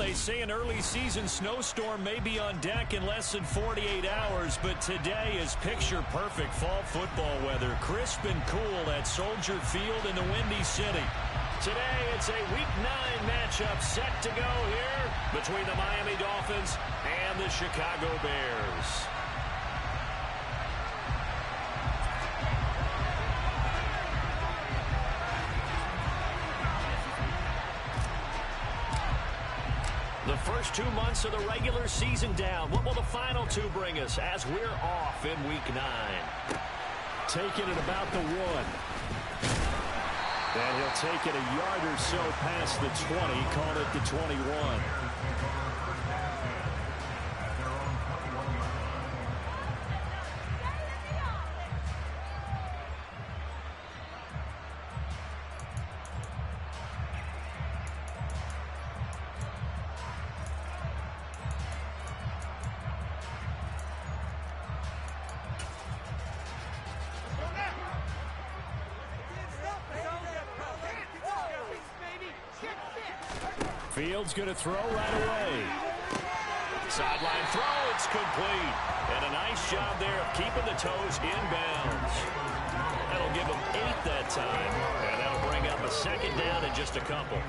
they say an early season snowstorm may be on deck in less than 48 hours, but today is picture-perfect fall football weather. Crisp and cool at Soldier Field in the Windy City. Today, it's a Week 9 matchup set to go here between the Miami Dolphins and the Chicago Bears. The first 2 months of the regular season down. What will the final 2 bring us as we're off in Week 9? Taking it about the 1. And he'll take it a yard or so past the 20, call it the 21. Fields going to throw right away. Sideline throw, it's complete. And a nice job there of keeping the toes inbounds. That'll give them 8 that time. And that'll bring up a second down in just a couple.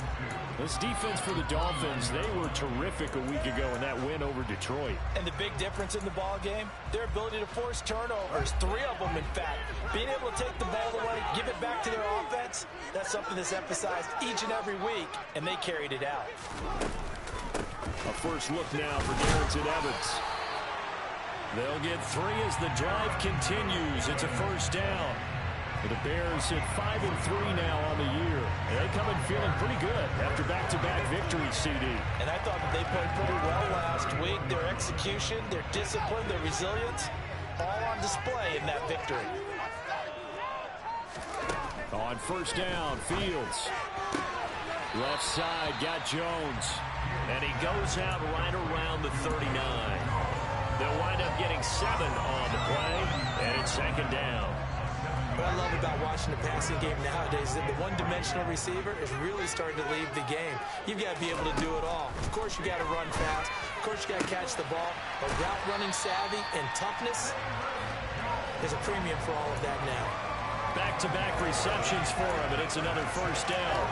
This defense for the Dolphins, they were terrific a week ago in that win over Detroit. And the big difference in the ball game, their ability to force turnovers, 3 of them in fact. Being able to take the ball away, give it back to their offense, that's something that's emphasized each and every week, and they carried it out. A first look now for Darrington Evans. They'll get 3 as the drive continues. It's a first down. The Bears hit 5-3 now on the year. They come in feeling pretty good after back-to-back victories, CD. And I thought that they played pretty well last week. Their execution, their discipline, their resilience, all on display in that victory. On first down, Fields. Left side, got Jones. And he goes out right around the 39. They'll wind up getting 7 on the play, and it's second down. What I love about watching the passing game nowadays is that the one-dimensional receiver is really starting to leave the game. You've got to be able to do it all. Of course, you got to run fast. Of course, you got to catch the ball. But route running savvy and toughness, there's a premium for all of that now. Back-to-back receptions for him, and it's another first down.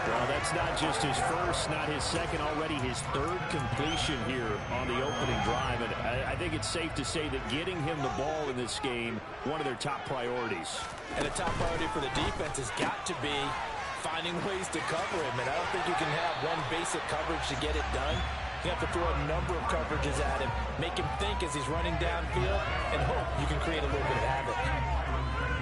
Well, that's not just his first, not his second, already his 3rd completion here on the opening drive. And I think it's safe to say that getting him the ball in this game, one of their top priorities. And the top priority for the defense has got to be finding ways to cover him. And I don't think you can have one basic coverage to get it done. You have to throw a number of coverages at him, make him think as he's running downfield, and hope you can create a little bit of havoc.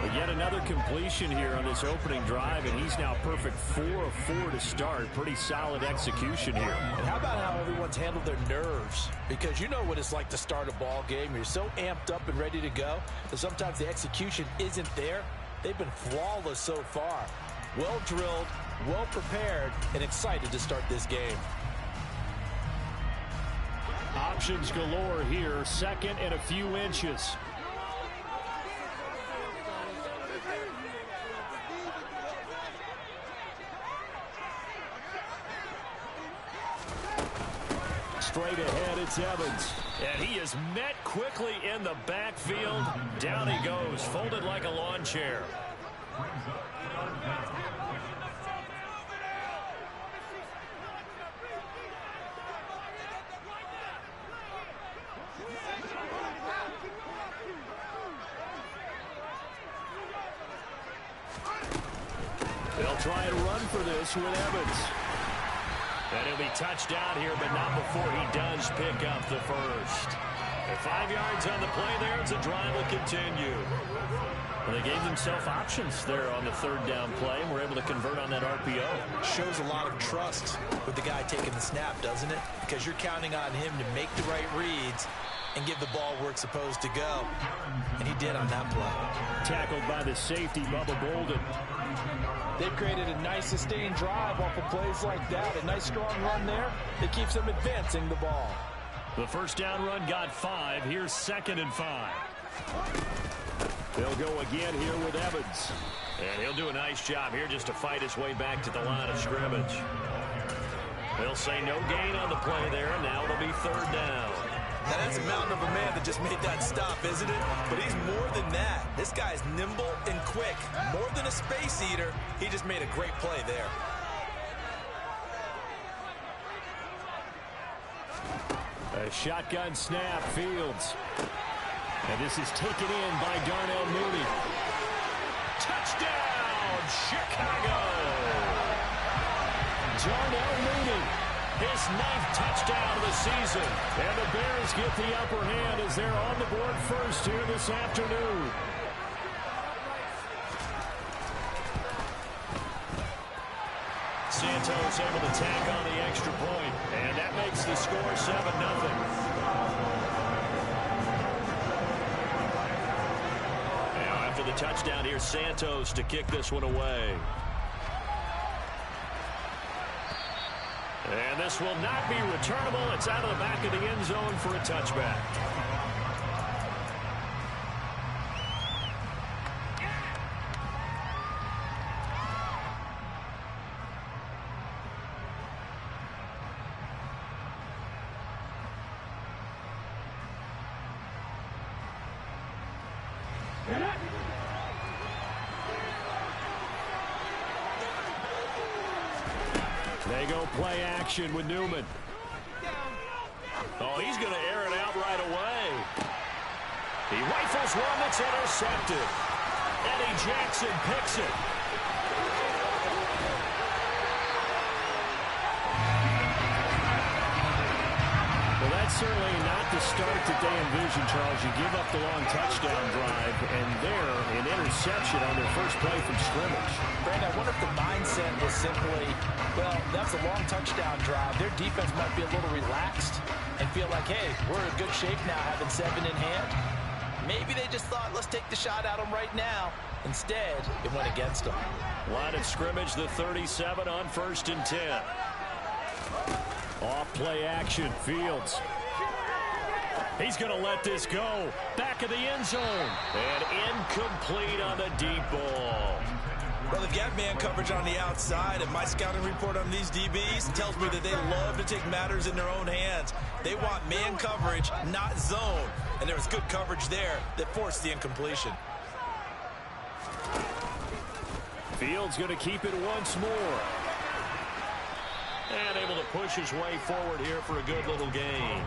But yet another completion here on this opening drive, and he's now perfect 4 of 4 to start. Pretty solid execution here. And how about how everyone's handled their nerves? Because you know what it's like to start a ball game. You're so amped up and ready to go that sometimes the execution isn't there. They've been flawless so far. Well drilled, well prepared, and excited to start this game. Options galore here. 2nd and a few inches. Straight ahead, it's Evans. And he is met quickly in the backfield. Down he goes, folded like a lawn chair. They'll try and run for this with Evans. And he'll be touched down here, but not before he does pick up the first. And 5 yards on the play there as the drive will continue. Well, they gave themselves options there on the 3rd down play, and were able to convert on that RPO. Shows a lot of trust with the guy taking the snap, doesn't it? Because you're counting on him to make the right reads and give the ball where it's supposed to go. And he did on that play. Tackled by the safety, Bubba Bolden. They've created a nice sustained drive off of plays like that. A nice strong run there that keeps them advancing the ball. The first down run got 5. Here's 2nd and 5. They'll go again here with Evans. And he'll do a nice job here just to fight his way back to the line of scrimmage. They'll say no gain on the play there, and now it'll be third down. Now, that's a mountain of a man that just made that stop, isn't it? But he's more than that. This guy's nimble and quick. More than a space eater, he just made a great play there. A shotgun snap, Fields. And this is taken in by Darnell Mooney. Touchdown, Chicago! Darnell Mooney, his 9th touchdown of the season. And the Bears get the upper hand as they're on the board first here this afternoon. Santos able to tack on the extra point, and that makes the score 7-0. Now after the touchdown, here's Santos to kick this one away. And this will not be returnable. It's out of the back of the end zone for a touchback. They go play action with Newman. Oh, he's going to air it out right away. He rifles one that's intercepted. Eddie Jackson picks it. Well, that's certainly not the start that they envisioned, Charles. You give up the long touchdown drive, and there, an interception on their first play from scrimmage. Brandon, I wonder if the mindset was simply, well, that's a long touchdown drive. Their defense might be a little relaxed and feel like, hey, we're in good shape now, having 7 in hand. Maybe they just thought, let's take the shot at them right now. Instead, it went against them. Line of scrimmage, the 37 on 1st and 10. Off play action, Fields. He's going to let this go. Back of the end zone. And incomplete on the deep ball. Well, they've got man coverage on the outside, and my scouting report on these DBs tells me that they love to take matters in their own hands. They want man coverage, not zone. And there was good coverage there that forced the incompletion. Fields going to keep it once more. And able to push his way forward here for a good little gain.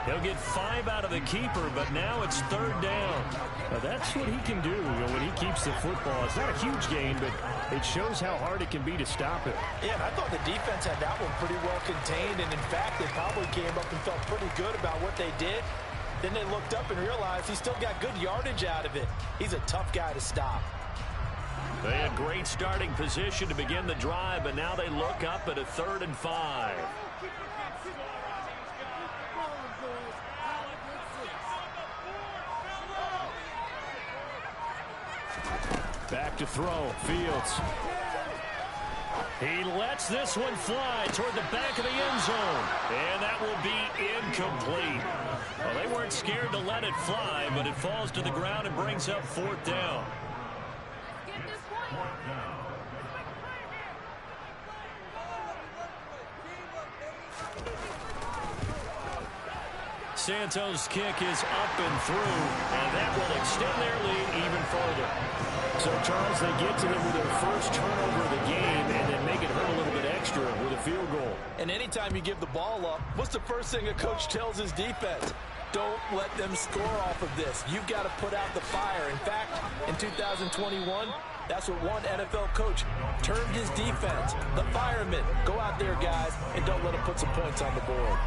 He'll get 5 out of the keeper, but now it's 3rd down. Now that's what he can do, when he keeps the football. It's not a huge gain, but it shows how hard it can be to stop it. Yeah, and I thought the defense had that one pretty well contained, and in fact, they probably came up and felt pretty good about what they did. Then they looked up and realized he still got good yardage out of it. He's a tough guy to stop. They had great starting position to begin the drive, but now they look up at a 3rd and 5. Back to throw, Fields. He lets this one fly toward the back of the end zone, and that will be incomplete. Well, they weren't scared to let it fly, but it falls to the ground and brings up 4th down. Santos' kick is up and through, and that will extend their lead even further. So, Charles, they get to them with their first turnover of the game and then make it hurt a little bit extra with a field goal. And anytime you give the ball up, what's the first thing a coach tells his defense? Don't let them score off of this. You've got to put out the fire. In fact, in 2021, that's what one NFL coach termed his defense. The firemen. Go out there, guys, and don't let them put some points on the board.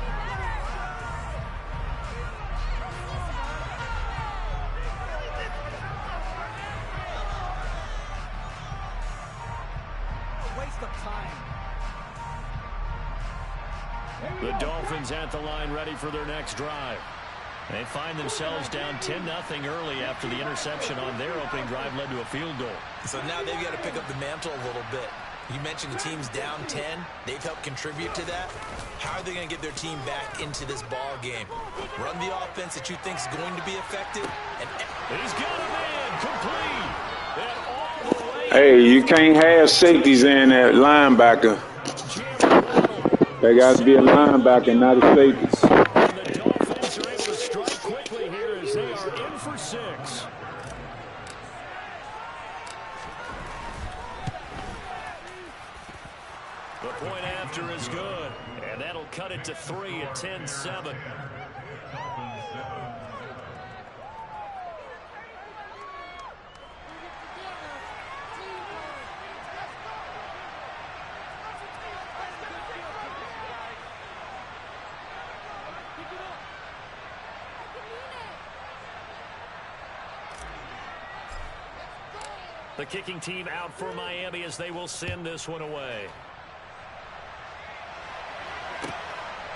The Dolphins at the line ready for their next drive. They find themselves down 10-0 early after the interception on their opening drive led to a field goal. So now they've got to pick up the mantle a little bit. You mentioned the team's down 10. They've helped contribute to that. How are they going to get their team back into this ball game? Run the offense that you think is going to be effective. And he's got a man complete. And all the way. Hey, you can't have safeties in that linebacker. They got to be a linebacker, not a safety. And the Dolphins are able to strike quickly here as they are in for 6. The point after is good, and that'll cut it to 3 at 10-7. The kicking team out for Miami as they will send this one away.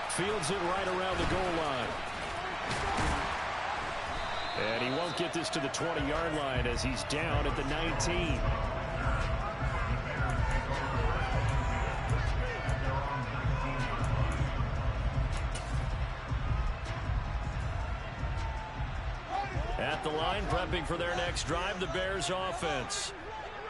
Fields it right around the goal line. And he won't get this to the 20-yard line as he's down at the 19. At the line, prepping for their next drive, the Bears offense.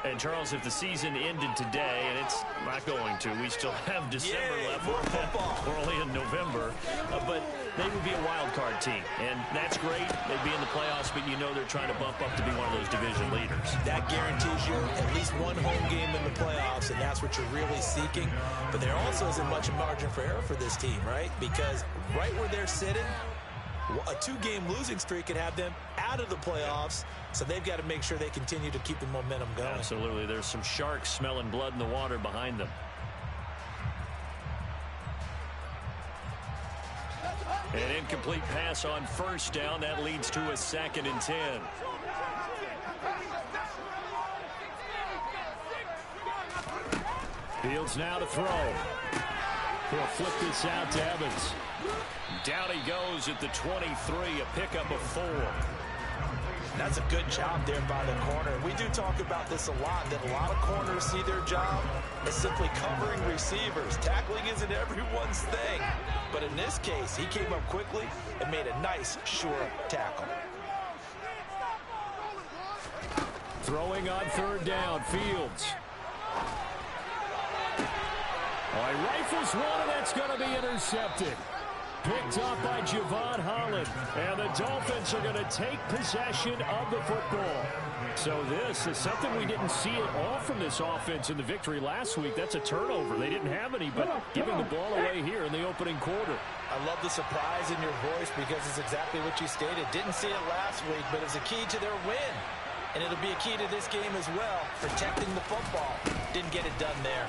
And, Charles, if the season ended today, and it's not going to, we still have December left. More football. We're only in November. But they would be a wild card team. And that's great. They'd be in the playoffs, but you know they're trying to bump up to be one of those division leaders. That guarantees you at least one home game in the playoffs, and that's what you're really seeking. But there also isn't much margin for error for this team, right? Because right where they're sitting, a 2-game losing streak could have them out of the playoffs, so they've got to make sure they continue to keep the momentum going. Absolutely. There's some sharks smelling blood in the water behind them. An incomplete pass on first down. That leads to a 2nd and 10. Fields now to throw. He'll flip this out to Evans. Down he goes at the 23, a pickup of 4. That's a good job there by the corner. We do talk about this a lot, that a lot of corners see their job as simply covering receivers. Tackling isn't everyone's thing. But in this case, he came up quickly and made a nice, sure tackle. Throwing on 3rd down, Fields. He rifles one, and that's going to be intercepted. Picked up by Javon Holland. And the Dolphins are going to take possession of the football. So this is something we didn't see at all from this offense in the victory last week. That's a turnover. They didn't have any, but giving the ball away here in the opening quarter. I love the surprise in your voice because it's exactly what you stated. Didn't see it last week, but it's a key to their win. And it'll be a key to this game as well, protecting the football. Didn't get it done there.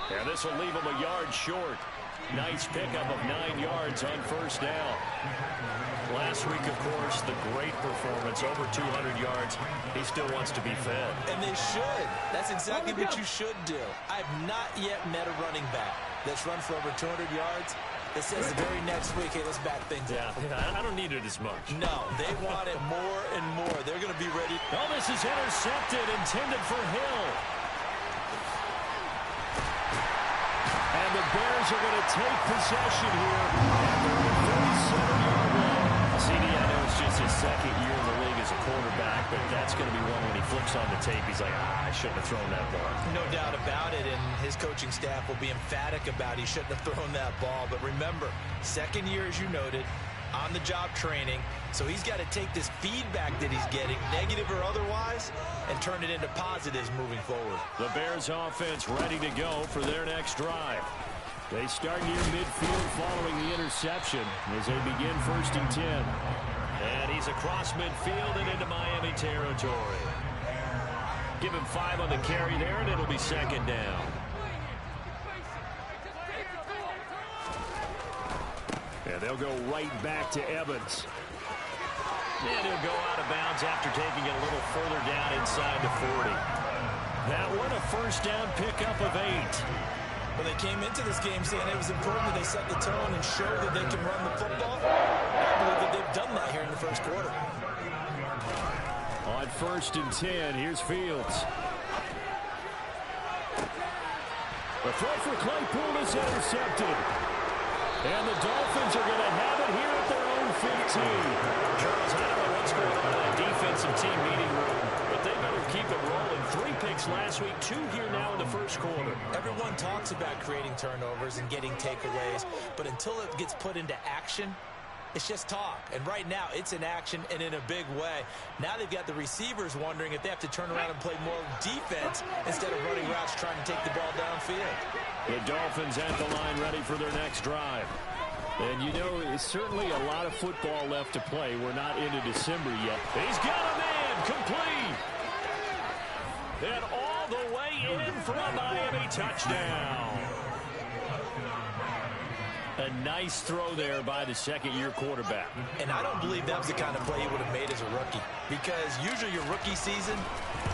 And this will leave him a yard short. Nice pickup of 9 yards on first down. Last week, of course, the great performance, over 200 yards. He still wants to be fed. And they should. That's exactly what you should do. I've not yet met a running back that's run for over 200 yards that says the very next week, hey, let's back things up. I don't need it as much. No, they want it more and more. They're going to be ready. Oh, this is intercepted, intended for Hill. And the Bears are going to take possession here at their 37-yard line. CD, I know it's just his 2nd year in the league as a quarterback, but that's going to be one when he flips on the tape. He's like, I shouldn't have thrown that ball. No doubt about it, and his coaching staff will be emphatic about he shouldn't have thrown that ball. But remember, 2nd year, as you noted, on-the-job training. So he's got to take this feedback that he's getting, negative or otherwise, and turn it into positives moving forward. The Bears offense ready to go for their next drive. They start near midfield following the interception as they begin 1st and 10. And he's across midfield and into Miami territory. Give him 5 on the carry there, and it'll be 2nd down. And they'll go right back to Evans. And he'll go out of bounds after taking it a little further down inside the 40. That one, a first down pickup of 8. When they came into this game saying it was important that they set the tone and show that they can run the football, I believe that they've done that here in the 1st quarter. On 1st and 10, here's Fields. The throw for Claypool is intercepted. And the Dolphins are going to have it here at their own 15. Charles, I don't know what's going on in that defensive team meeting room, but they better keep it rolling. 3 picks points last week, 2 here now in the first quarter. Everyone talks about creating turnovers and getting takeaways, but until it gets put into action, it's just talk. And right now, it's in action and in a big way. Now they've got the receivers wondering if they have to turn around and play more defense instead of running routes trying to take the ball downfield. The Dolphins at the line ready for their next drive. And you know, it's certainly a lot of football left to play. We're not into December yet. He's got a man complete. And all the way in for a Miami touchdown. A nice throw there by the second-year quarterback. And I don't believe that was the kind of play he would have made as a rookie, because usually your rookie season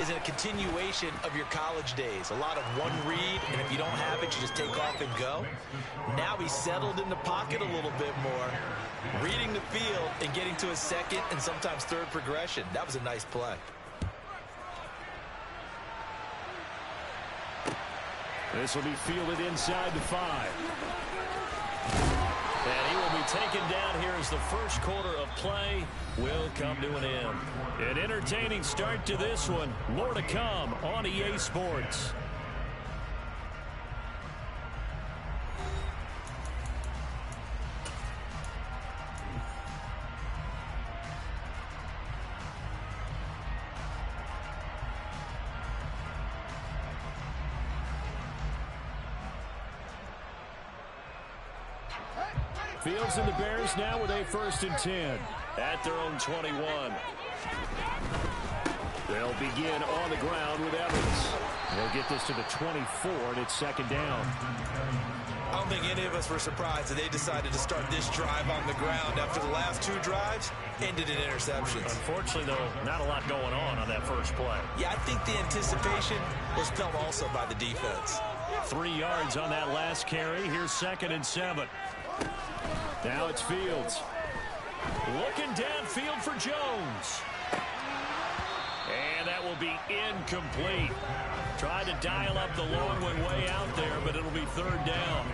is a continuation of your college days. A lot of one read, and if you don't have it, you just take off and go. Now he's settled in the pocket a little bit more, reading the field and getting to his second and sometimes third progression. That was a nice play. This will be fielded inside the 5. And he will be taken down here as the first quarter of play will come to an end. An entertaining start to this one. More to come on EA Sports. Fields and the Bears now with a 1st and 10 at their own 21. They'll begin on the ground with Evans. They'll get this to the 24, and it's 2nd down. I don't think any of us were surprised that they decided to start this drive on the ground after the last 2 drives ended in interceptions. Unfortunately, though, not a lot going on that first play. Yeah, I think the anticipation was felt also by the defense. 3 yards on that last carry. Here's 2nd and 7. Now it's Fields. Looking downfield for Jones. And that will be incomplete. Tried to dial up the long one way out there, but it'll be 3rd down.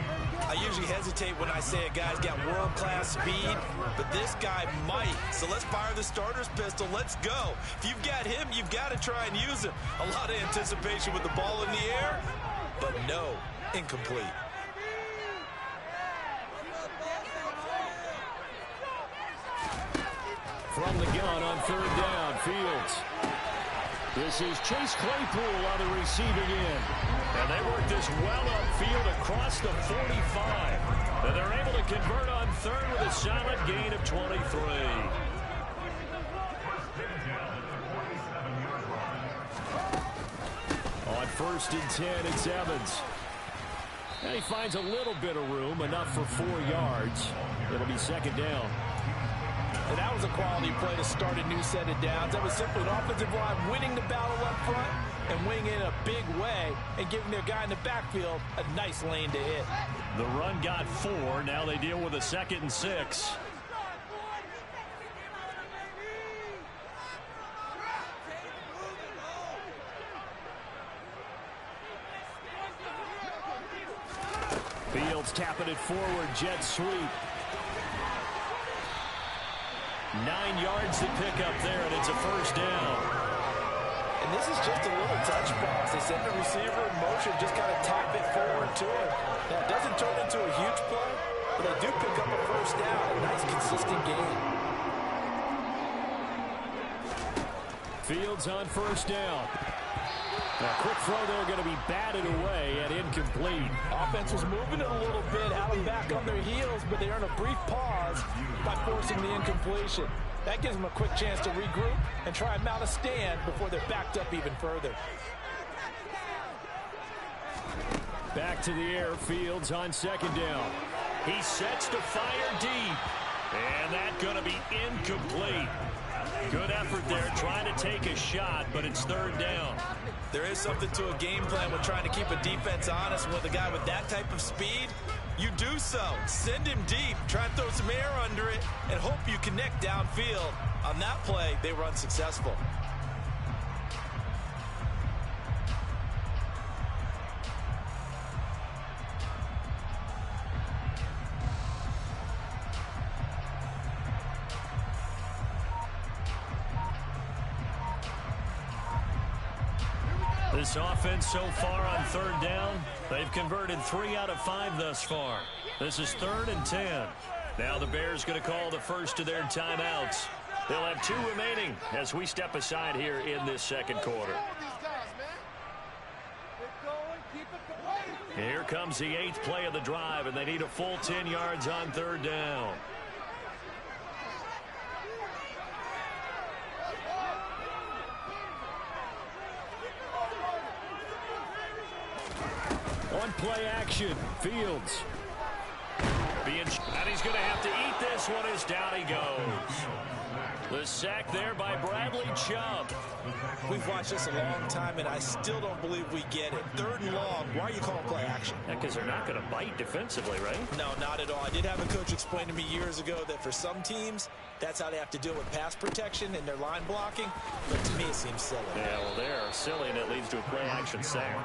I usually hesitate when I say a guy's got world-class speed, but this guy might. So let's fire the starter's pistol. Let's go. If you've got him, you've got to try and use him. A lot of anticipation with the ball in the air, but no, incomplete. From the gun on 3rd down, Fields. This is Chase Claypool on the receiving end. And they work this well upfield across the 45. And they're able to convert on 3rd with a solid gain of 23. On 1st and 10, it's Evans. And he finds a little bit of room, enough for 4 yards. It'll be 2nd down. And that was a quality play to start a new set of downs. That was simply an offensive line winning the battle up front and winning it in a big way and giving their guy in the backfield a nice lane to hit. The run got 4. Now they deal with a 2nd and 6. Fields tapping it forward, jet sweep. 9 yards to pick up there, and it's a 1st down. And this is just a little touch pass. They send the receiver in motion, just kind of tap it forward to him. Now, it doesn't turn into a huge play, but they do pick up a 1st down. A nice, consistent gain. Fields on 1st down. A quick throw there going to be batted away and incomplete. Offense was moving it a little bit, had them back on their heels, but they earn a brief pause by forcing the incompletion. That gives them a quick chance to regroup and try and mount a stand before they're backed up even further. Back to the air, Fields on 2nd down. He sets to fire deep. And that's going to be incomplete. Good effort there, trying to take a shot, but it's 3rd down. There is something to a game plan with trying to keep a defense honest. And with a guy with that type of speed, you do so. Send him deep, try and throw some air under it, and hope you connect downfield. On that play, they were unsuccessful. This offense so far on third down, they've converted 3 out of 5 thus far. This is 3rd and 10. Now the Bears going to call the first of their timeouts. They'll have 2 remaining as we step aside here in this second quarter. Here comes the 8th play of the drive, and they need a full 10 yards on third down. On play action, Fields. And he's going to have to eat this one as down he goes. The sack there by Bradley Chubb. We've watched this a long time, and I still don't believe we get it. 3rd and long. Why are you calling play action? Because they're not going to bite defensively, right? No, not at all. I did have a coach explain to me years ago that for some teams, that's how they have to deal with pass protection and their line blocking. But to me, it seems silly. Yeah, well, they're silly, and it leads to a play action sack.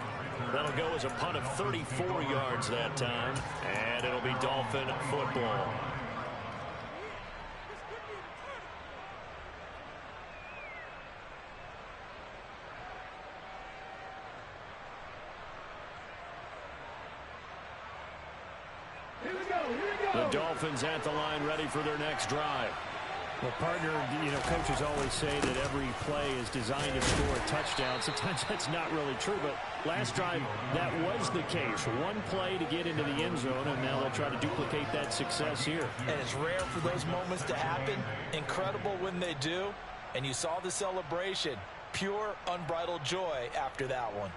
That'll go as a punt of 34 yards that time, and it'll be Dolphin football. The Dolphins at the line ready for their next drive. Well, partner, coaches always say that every play is designed to score a touchdown. Sometimes that's not really true, but last drive, that was the case. One play to get into the end zone, and now they'll try to duplicate that success here. And it's rare for those moments to happen. Incredible when they do. And you saw the celebration. Pure, unbridled joy after that one.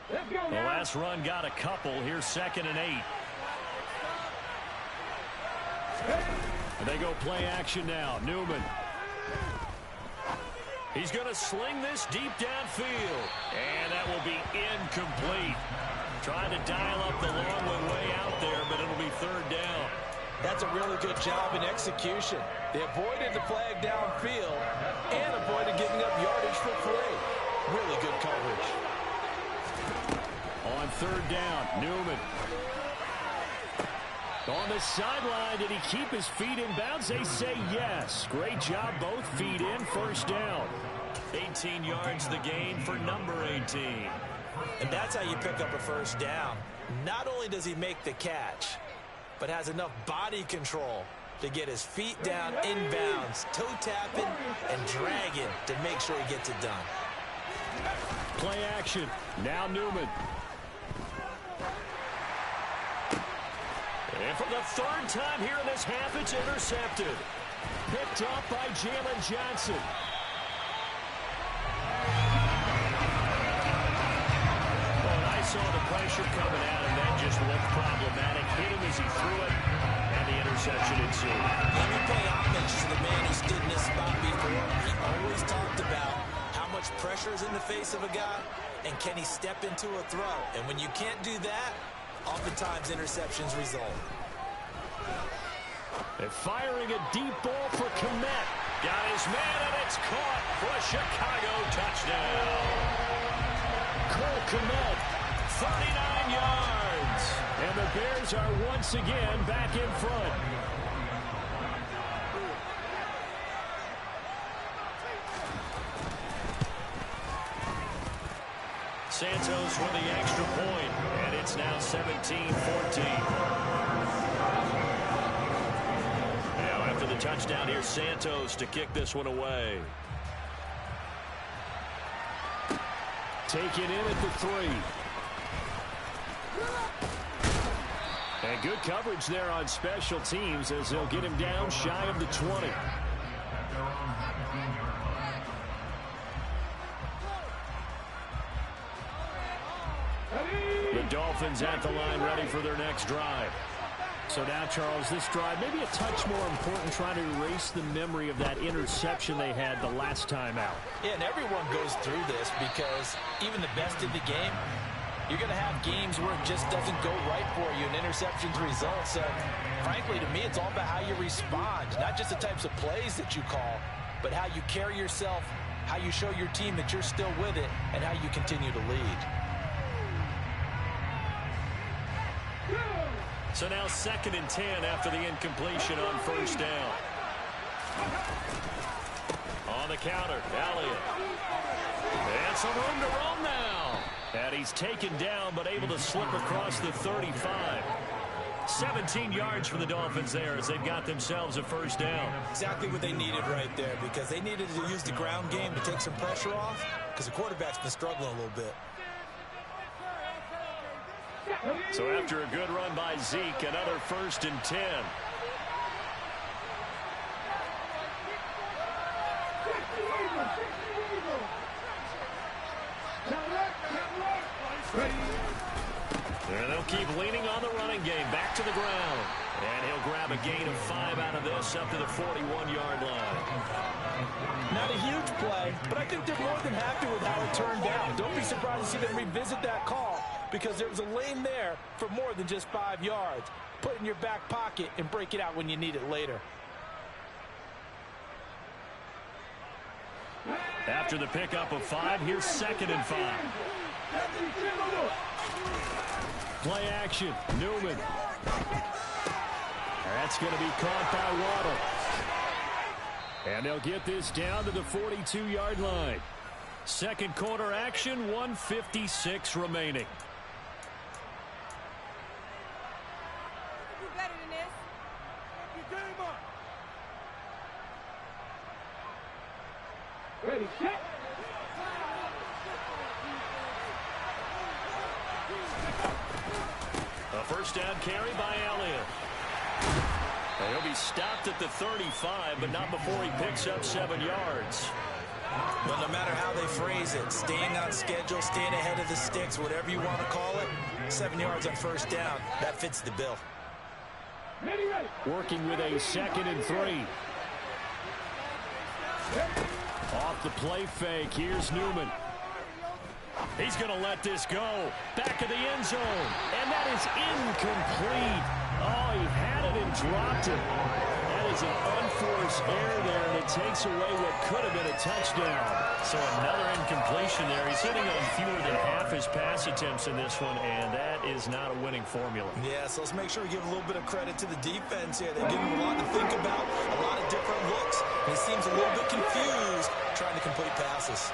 The last run got a couple. Here's 2nd and 8. And they go play action now. Newman. He's going to sling this deep downfield. And that will be incomplete. Trying to dial up the long one way out there, but it'll be 3rd down. That's a really good job in execution. They avoided the flag downfield and avoided giving up yardage for free. Really good coverage. On 3rd down, Newman. On the sideline, did he keep his feet in bounds? They say yes. Great job, both feet in, 1st down. 18 yards the gain for number 18. And that's how you pick up a 1st down. Not only does he make the catch, but has enough body control to get his feet down inbounds, toe tapping and dragging to make sure he gets it done. Play action. Now Newman. And for the 3rd time here in this half, it's intercepted. Picked up by Jalen Johnson. Well, I saw the pressure coming at him. That just looked problematic. Hit him as he threw it, and the interception ensued. Let me pay homage to the man who stood in this spot before. He always talked about how much pressure is in the face of a guy, and can he step into a throw? And when you can't do that, oftentimes interceptions result. And firing a deep ball for Kmet. Got his man, and it's caught for a Chicago touchdown. Cole Kmet, 39 yards. And the Bears are once again back in front. Santos with the extra point, and it's now 17-14. Now after the touchdown, here's Santos to kick this one away. Taken in at the 3. And good coverage there on special teams as they'll get him down shy of the 20. The Dolphins at the line ready for their next drive. So now, Charles, this drive maybe a touch more important, trying to erase the memory of that interception they had the last time out. Yeah, and everyone goes through this because even the best in the game, you're going to have games where it just doesn't go right for you and interceptions result. So, frankly, to me, it's all about how you respond, not just the types of plays that you call, but how you carry yourself, how you show your team that you're still with it, and how you continue to lead. So now 2nd and 10 after the incompletion on 1st down. On the counter, Elliott. And some room to roam now. And he's taken down, but able to slip across the 35. 17 yards for the Dolphins there as they've got themselves a first down. Exactly what they needed right there, because they needed to use the ground game to take some pressure off, because the quarterback's been struggling a little bit. So after a good run by Zeke, another 1st and 10. And they'll keep leaning on the running game. Back to the ground. And he'll grab a gain of 5 out of this up to the 41-yard line. Not a huge play, but I think they're more than happy with how it turned out. Don't be surprised to see them revisit that call, because there was a lane there for more than just 5 yards. Put it in your back pocket and break it out when you need it later. After the pickup of 5, here's 2nd and 5. Play action, Newman. That's going to be caught by Waddle. And they'll get this down to the 42-yard line. Second quarter action, 1:56 remaining. Do better than this. Ready, set. A first down carry by Elliott. And he'll be stopped at the 35, but not before he picks up 7 yards. But no matter how they phrase it, staying on schedule, staying ahead of the sticks, whatever you want to call it, 7 yards on first down, that fits the bill. Working with a 2nd and 3. Off the play fake, here's Newman. He's going to let this go. Back of the end zone. And that is incomplete. Oh, he had it and dropped it. That is an unforced error there, and it takes away what could have been a touchdown. So another incompletion there. He's hitting on fewer than half his pass attempts in this one, and that is not a winning formula. Yeah, so let's make sure we give a little bit of credit to the defense here. They give him a lot to think about, a lot of different looks, and he seems a little bit confused trying to complete passes.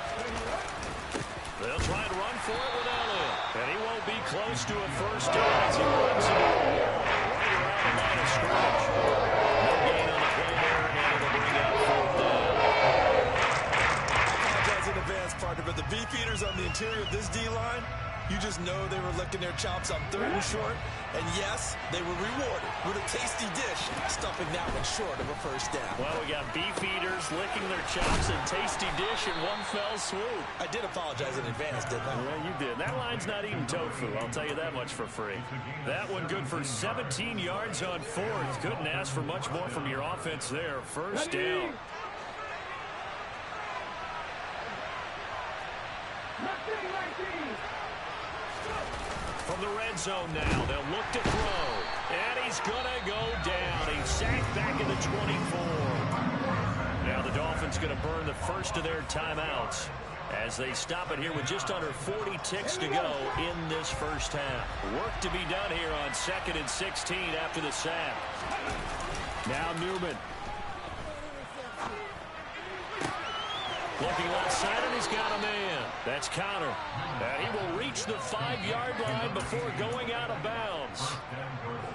They'll try to run for it with Elliott. And he won't be close to a first down as he runs into a wall right around the line of scrimmage. No gain on the play there, and it'll bring up 4th down. I apologize in advance, partner, but the beefeaters on the interior of this D-line, you just know they were licking their chops on 3rd and short. And yes, they were rewarded with a tasty dish, stuffing that one short of a first down. Well, we got beef eaters licking their chops and tasty dish in one fell swoop. I did apologize in advance, didn't I? Yeah, you did. That line's not eating tofu, I'll tell you that much for free. That one good for 17 yards on 4th. Couldn't ask for much more from your offense there. First down. From the red zone now, they'll look to throw. And he's going to go down. He's sacked back in the 24. Now the Dolphins going to burn the first of their timeouts as they stop it here with just under 40 ticks to go in this first half. Work to be done here on 2nd and 16 after the sack. Now Newman. Looking left side, and he's got a man. That's Connor. And he will reach the 5-yard line before going out of bounds.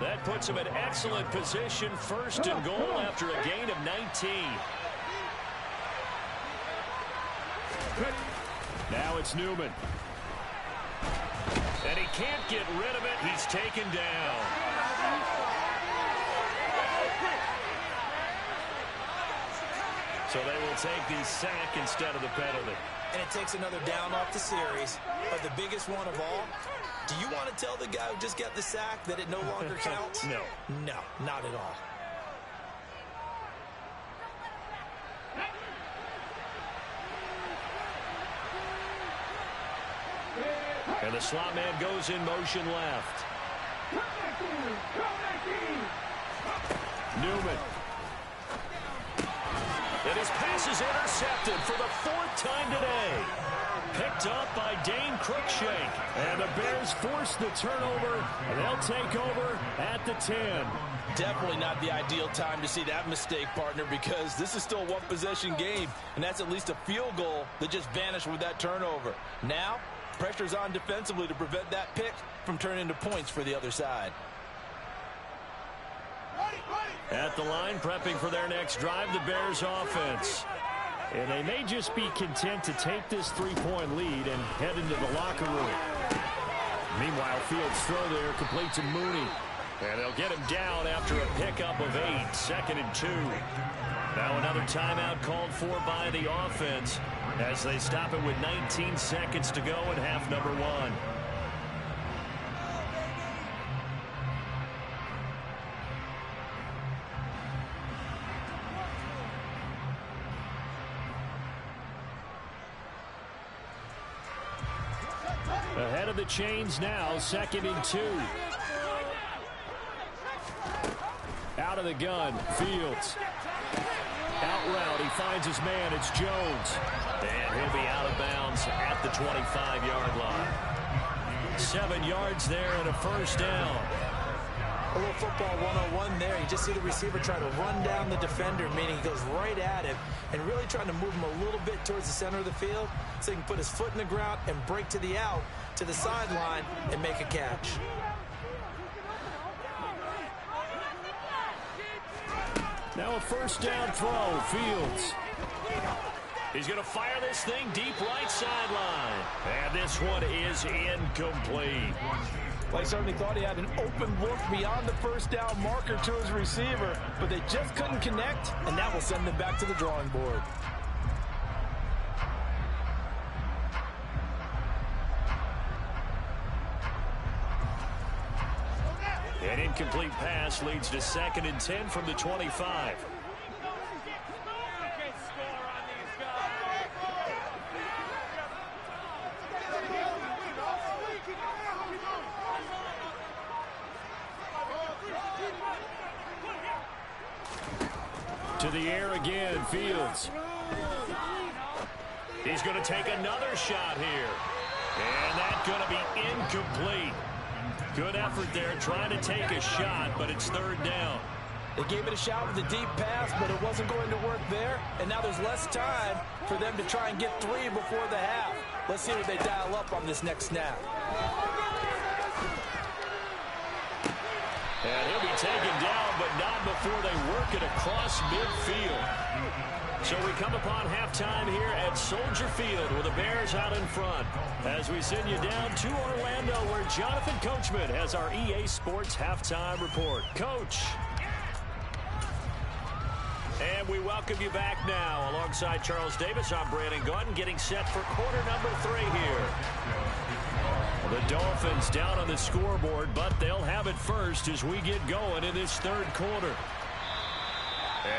That puts him in excellent position, 1st and goal after a gain of 19. Now it's Newman. And he can't get rid of it. He's taken down. So they will take the sack instead of the penalty. And it takes another down off the series. But the biggest one of all, do you want to tell the guy who just got the sack that it no longer counts? No. No, not at all. And the slot man goes in motion left. Newman. And his pass is intercepted for the 4th time today. Picked picked up by Dane Cruikshank. And the Bears force the turnover. And they'll take over at the 10. Definitely not the ideal time to see that mistake, partner, because this is still a one-possession game, and that's at least a field goal that just vanished with that turnover. Now, pressure's on defensively to prevent that pick from turning into points for the other side. At the line, prepping for their next drive, the Bears offense. And they may just be content to take this three-point lead and head into the locker room. Meanwhile, Fields' throw there complete to Mooney. And they'll get him down after a pickup of 8, 2nd and 2. Now another timeout called for by the offense as they stop it with 19 seconds to go in half number 1. Ahead of the chains now, 2nd and 2. Out of the gun, Fields. Out route, he finds his man, it's Jones. And he'll be out of bounds at the 25-yard line. 7 yards there and a first down. A little football 101 there. You just see the receiver try to run down the defender, meaning he goes right at him and really trying to move him a little bit towards the center of the field so he can put his foot in the ground and break to the out, to the sideline, and make a catch. Now a first down throw, Fields. He's going to fire this thing deep right sideline. And this one is incomplete. Well, he certainly thought he had an open look beyond the first down marker to his receiver, but they just couldn't connect, and that will send them back to the drawing board. An incomplete pass leads to 2nd and 10 from the 25. To the air again, Fields. He's going to take another shot here. And that's going to be incomplete. Good effort there, trying to take a shot, but it's 3rd down. They gave it a shot with a deep pass, but it wasn't going to work there. And now there's less time for them to try and get 3 before the half. Let's see what they dial up on this next snap. And he'll be taken down, but not before they work it across midfield. So we come upon halftime here at Soldier Field with the Bears out in front. As we send you down to Orlando, where Jonathan Coachman has our EA Sports halftime report. Coach. And we welcome you back now. Alongside Charles Davis, I'm Brandon Gordon, getting set for quarter number 3 here. The Dolphins down on the scoreboard, but they'll have it first as we get going in this 3rd quarter.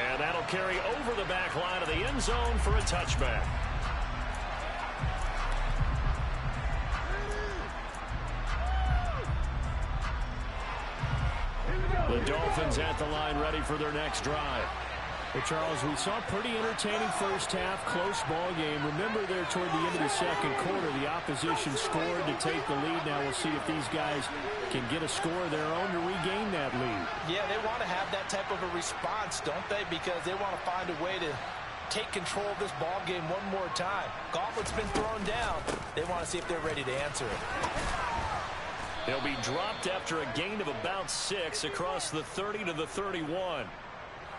And that'll carry over the back line of the end zone for a touchback. The Dolphins at the line ready for their next drive. Well, Charles, we saw a pretty entertaining first half, close ball game. Remember there toward the end of the 2nd quarter, the opposition scored to take the lead. Now we'll see if these guys can get a score of their own to regain that lead. Yeah, they want to have that type of a response, don't they? Because they want to find a way to take control of this ball game one more time. Gauntlet's been thrown down. They want to see if they're ready to answer it. They'll be dropped after a gain of about 6 across the 30 to the 31.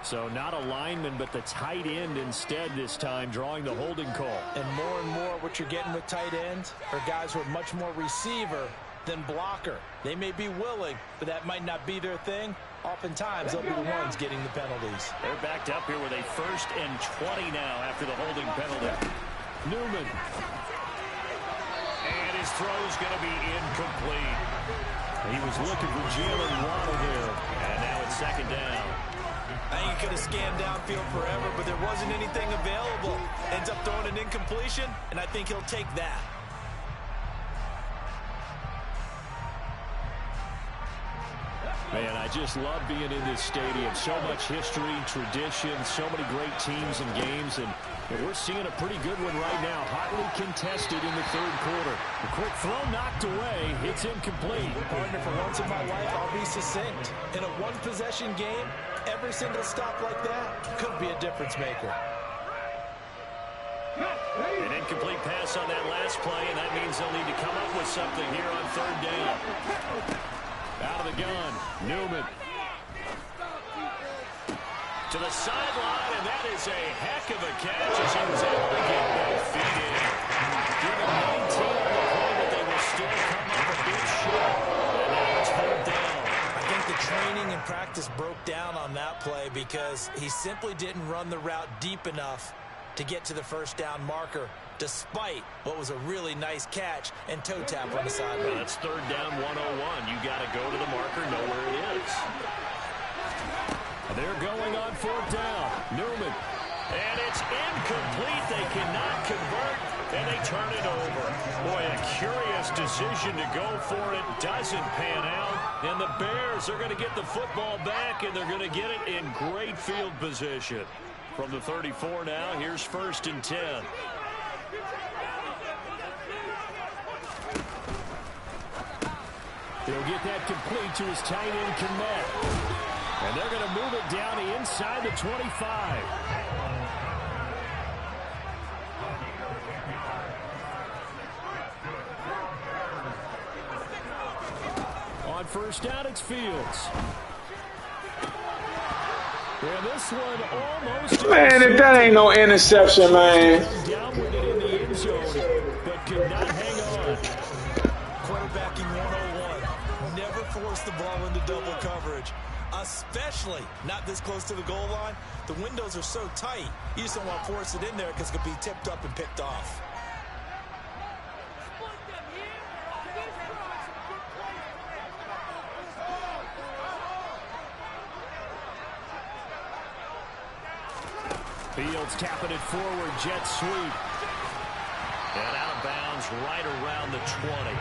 So not a lineman, but the tight end instead this time, drawing the holding call. And more what you're getting with tight ends are guys who are much more receiver than blocker. They may be willing, but that might not be their thing. Oftentimes, they'll be the ones getting the penalties. They're backed up here with a 1st and 20 now after the holding penalty. Newman. And his throw's going to be incomplete. He was looking for Jalen Waddle there, and now it's 2nd down. I think he could have scanned downfield forever, but there wasn't anything available. Ends up throwing an incompletion, and I think he'll take that. Man, I just love being in this stadium. So much history, tradition, so many great teams and games, and And we're seeing a pretty good one right now. Hotly contested in the third quarter. The quick throw knocked away. It's incomplete. Partner, for once in my life, I'll be succinct. In a one-possession game, every single stop like that could be a difference maker. An incomplete pass on that last play, and that means they'll need to come up with something here on third down. Out of the gun, Newman. To the sideline, and that is a heck of a catch as he was able to get both feet in. Given 19 on the play, but they will still come up a bit short. And now it's third down. I think the training and practice broke down on that play because he simply didn't run the route deep enough to get to the first down marker, despite what was a really nice catch and toe tap on the sideline. Well, that's third down 101. You got to go to the marker, know where it is. They're going on fourth down. Newman. And it's incomplete. They cannot convert, and they turn it over. Boy, a curious decision to go for it. Doesn't pan out. And the Bears are going to get the football back, and they're going to get it in great field position. From the 34 now, here's 1st and 10. He'll get that complete to his tight end, Komet. And they're going to move it down inside the 25. On first down, it's Fields. And this one almost... Man, if that ain't no interception, man. Down with it in the end zone, but could not hang on. Quarterbacking 101. Never force the ball into double coverage, especially not this close to the goal line. The windows are so tight, you just don't want to force it in there because it could be tipped up and picked off. Fields tapping it forward, jet sweep. And out of bounds right around the 20.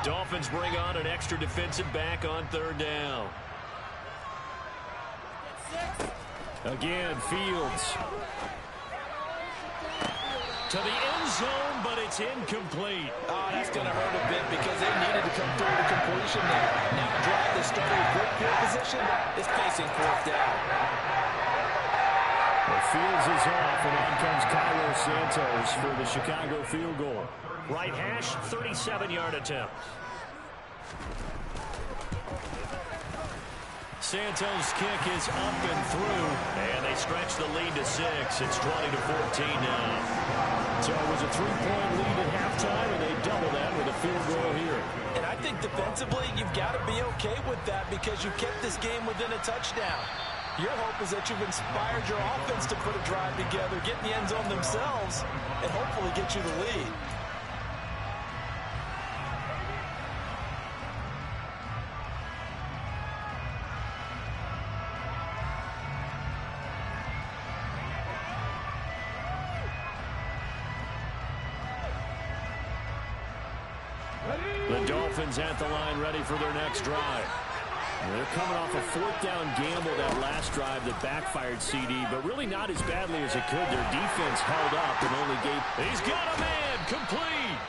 Dolphins bring on an extra defensive back on third down. Again, Fields. To the end zone, but it's incomplete. Oh, that's going to hurt a bit because they needed to come through the completion there. Now a drive that started with good field position is facing fourth down. Well, Fields is off, and on comes Cairo Santos for the Chicago field goal. Right hash, 37-yard attempt. Santos' kick is up and through, and they stretch the lead to 6. It's 20-14 now. So it was a 3-point lead at halftime, and they double that with a field goal here. And I think defensively, you've got to be okay with that because you kept this game within a touchdown. Your hope is that you've inspired your offense to put a drive together, get in the end zone themselves, and hopefully get you the lead. The Dolphins at the line ready for their next drive. They're coming off a fourth down gamble that last drive that backfired CD, but really not as badly as it could. Their defense held up and only gave... He's got a man, complete.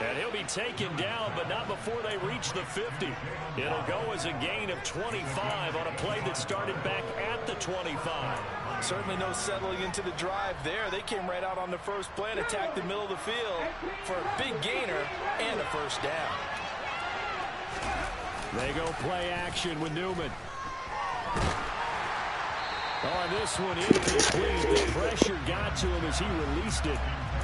And he'll be taken down, but not before they reach the 50. It'll go as a gain of 25 on a play that started back at the 25. Certainly no settling into the drive there. They came right out on the first play and attacked the middle of the field for a big gainer and a first down. They go play action with Newman. On this one, incomplete. The pressure got to him as he released it.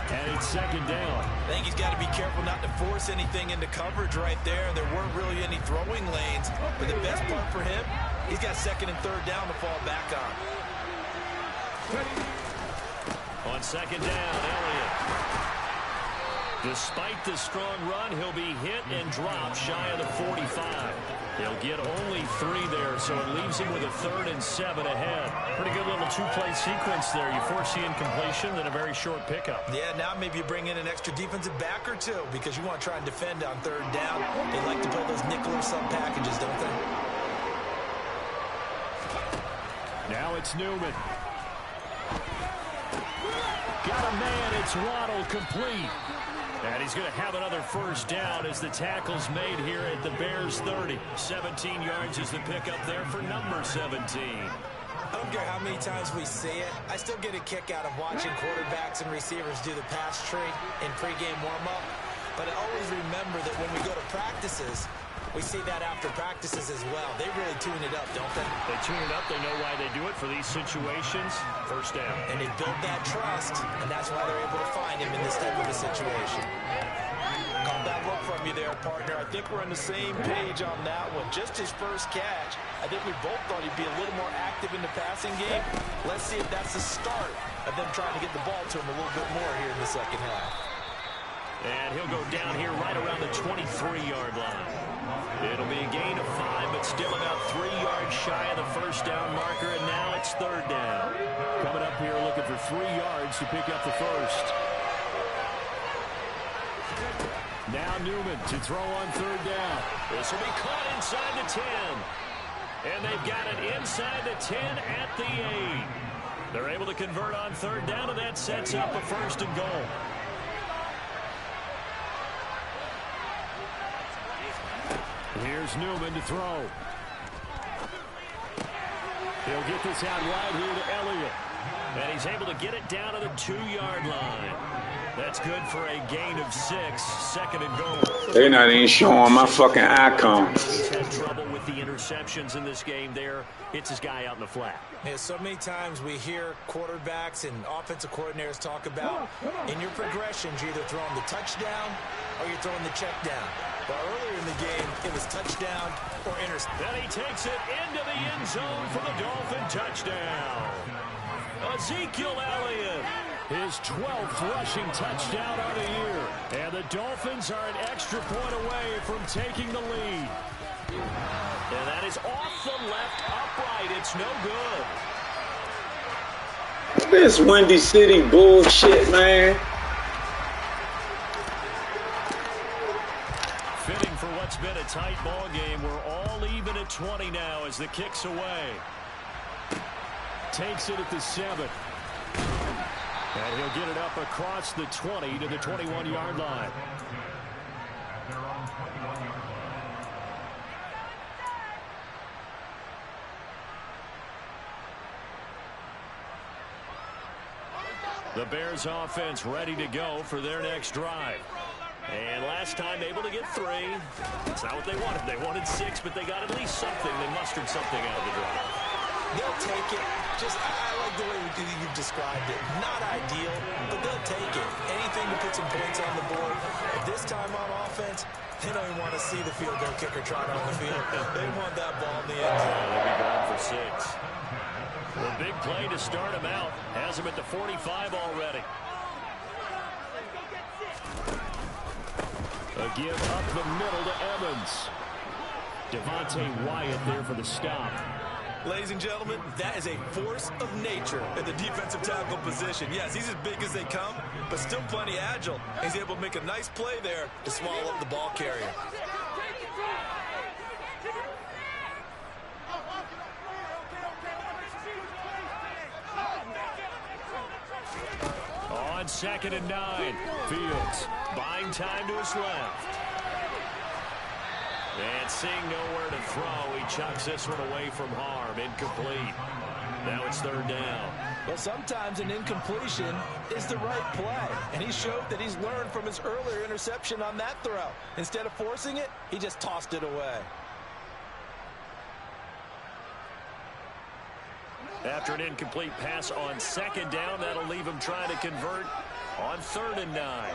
And it's second down. I think he's got to be careful not to force anything into coverage right there. There weren't really any throwing lanes. But the best part for him, he's got second and third down to fall back on. On second down, Elliott. Despite the strong run, he'll be hit and dropped shy of the 45. He'll get only 3 there, so it leaves him with a 3rd and 7 ahead. Pretty good little 2-play sequence there. You force the incompletion, then a very short pickup. Yeah, now maybe you bring in an extra defensive back or 2 because you want to try and defend on 3rd down. They like to play those nickel or sub packages, don't they? Now it's Newman. Got a man. It's Waddle, complete. And he's going to have another 1st down as the tackle's made here at the Bears 30. 17 yards is the pickup there for number 17. I don't care how many times we see it. I still get a kick out of watching quarterbacks and receivers do the pass tree in pregame warm-up. But I always remember that when we go to practices, we see that after practices as well. They really tune it up, don't they? They tune it up. They know why they do it for these situations. 1st down. And they build that trust, and that's why they're able to find him in this type of a situation. Caught that look from you there, partner. I think we're on the same page on that one. Just his 1st catch. I think we both thought he'd be a little more active in the passing game. Let's see if that's the start of them trying to get the ball to him a little bit more here in the 2nd half. And he'll go down here right around the 23-yard line. It'll be a gain of 5, but still about 3 yards shy of the 1st down marker, and now it's 3rd down. Coming up here looking for 3 yards to pick up the 1st. Now Newman to throw on 3rd down. This will be caught inside the 10. And they've got it inside the 10 at the 8. They're able to convert on 3rd down, and that sets up a 1st and goal. Here's Newman to throw. He'll get this out wide here to Elliott. And he's able to get it down to the 2-yard line. That's good for a gain of 6. 2nd and goal. They're not even showing my fucking icons. He's had trouble with the interceptions in this game there. Hits his guy out in the flat. Yeah, so many times we hear quarterbacks and offensive coordinators talk about in your progressions, you're either throwing the touchdown or you're throwing the check down. But earlier in the game, it was touchdown or interception. Then he takes it into the end zone for the Dolphin touchdown. Ezekiel Elliott, his 12th rushing touchdown of the year. And the Dolphins are an extra point away from taking the lead. And that is off the left upright. It's no good. This Windy City bullshit, man. Fitting for what's been a tight ball game. We're all even at 20 now as the kick's away. Takes it at the 7. And he'll get it up across the 20 to the 21-yard line. The Bears offense ready to go for their next drive. And last time able to get 3. That's not what they wanted. They wanted 6, but they got at least something. They mustered something out of the drive. They'll take it. I like the way you've described it. Not ideal, but they'll take it. Anything to put some points on the board. But this time on offense, they don't even want to see the field goal kicker trot on the field. They want that ball in the end zone. They'll be going for 6. Well, big play to start him out. Has him at the 45 already. A give up the middle to Evans. Devontae Wyatt there for the stop. Ladies and gentlemen, that is a force of nature at the defensive tackle position. Yes, he's as big as they come, but still plenty agile. He's able to make a nice play there to swallow up the ball carrier. On 2nd and 9, Fields buying time to his left. And seeing nowhere to throw, he chucks this one away from harm. Incomplete. Now it's 3rd down. Well, sometimes an incompletion is the right play. And he showed that he's learned from his earlier interception on that throw. Instead of forcing it, he just tossed it away. After an incomplete pass on 2nd down, that'll leave him trying to convert on 3rd and 9.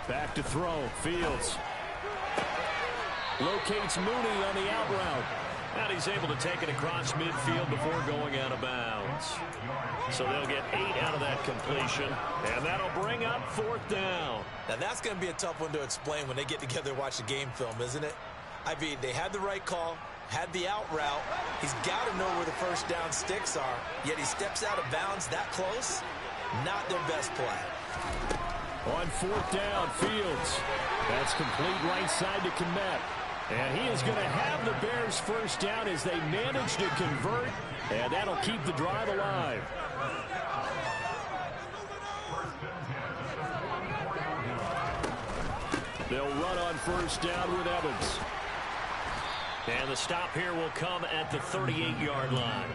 Back to throw. Fields Locates Mooney on the out route. And he's able to take it across midfield before going out of bounds. So they'll get 8 out of that completion. And that'll bring up 4th down. Now that's going to be a tough one to explain when they get together and watch the game film, isn't it? I mean, they had the right call, had the out route. He's got to know where the first down sticks are. Yet he steps out of bounds that close. Not their best play. On 4th down, Fields. That's complete right side to Kmet. And he is going to have the Bears first down as they manage to convert. And that'll keep the drive alive. They'll run on first down with Evans. And the stop here will come at the 38-yard line.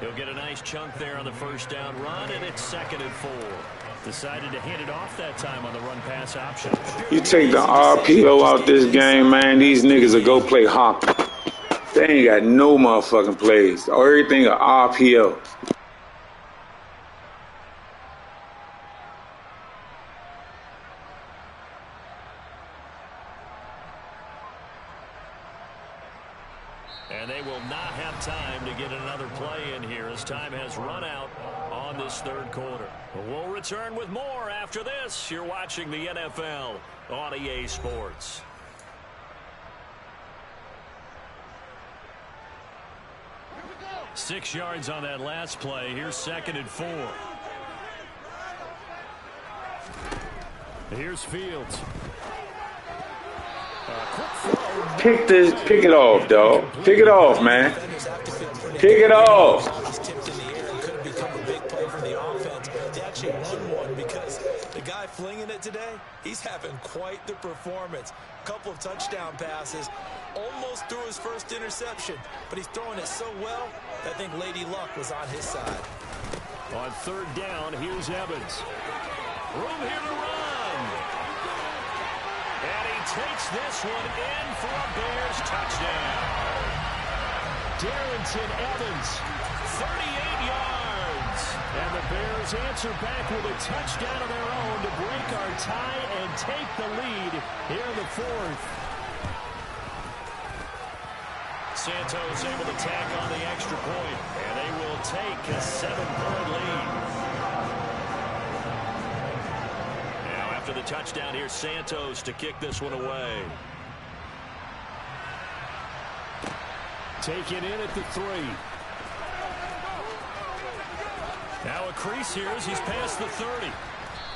He'll get a nice chunk there on the first down run, and it's 2nd and 4. Decided to hand it off that time on the run-pass option. You take the RPO out this game, man, these niggas will go play hockey. They ain't got no motherfucking plays. Everything are RPO. And they will not have time to get another play in here as time has run out on this 3rd quarter. We'll return with more after this. You're watching the NFL on EA Sports. Six yards on that last play. Here's 2nd and 4. Here's Fields. Pick it off, dog. Pick it off, man. Pick it off. He's tipped in the air and could have become a big play for the offense. They actually won one because the guy flinging it today, he's having quite the performance. Couple of touchdown passes, almost threw his first interception, but he's throwing it so well that I think Lady Luck was on his side. On 3rd down, here's Evans. Room here to run. And he takes this one in for a Bears touchdown. Darrington Evans, 38 yards. And the Bears answer back with a touchdown of their own to break our tie and take the lead here in the 4th. Santos able to tack on the extra point, and they will take a 7-point lead. Now after the touchdown, here's Santos to kick this one away. Taken in at the 3. Now a crease here as he's past the 30.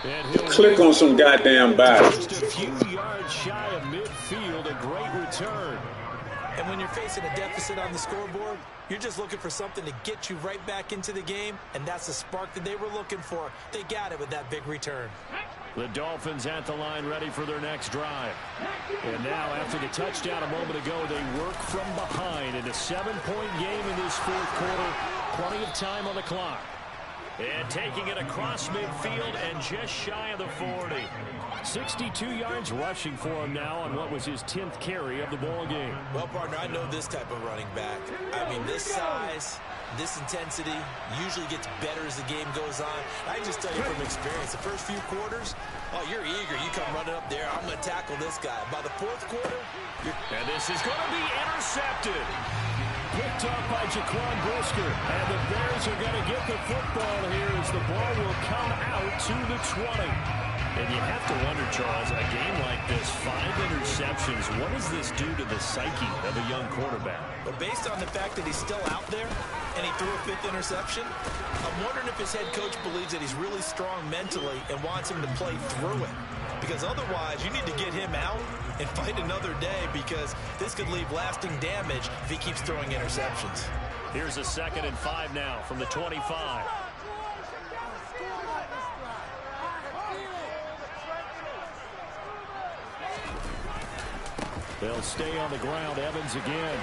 And he'll Click on some goddamn body. just a few yards shy of midfield. A great return. And when you're facing a deficit on the scoreboard, you're just looking for something to get you right back into the game, and that's the spark that they were looking for. They got it with that big return. The Dolphins at the line ready for their next drive. And now after the touchdown a moment ago, they work from behind in a 7-point game in this 4th quarter. Plenty of time on the clock. And taking it across midfield and just shy of the 40. 62 yards rushing for him now on what was his 10th carry of the ball game. Well, partner, I know this type of running back. I mean, this size, this intensity usually gets better as the game goes on. I just tell you from experience, the first few quarters, oh, you're eager. You come running up there. I'm going to tackle this guy. By the 4th quarter, and this is going to be intercepted. Picked up by Jaquan Brisker. And the Bears are going to get the football here as the ball will come out to the 20. And you have to wonder, Charles, a game like this, 5 interceptions, what does this do to the psyche of a young quarterback? But based on the fact that he's still out there and he threw a 5th interception, I'm wondering if his head coach believes that he's really strong mentally and wants him to play through it. Because otherwise, you need to get him out and fight another day, because this could leave lasting damage if he keeps throwing interceptions. Here's a 2nd and 5 now from the 25. They'll stay on the ground. Evans again.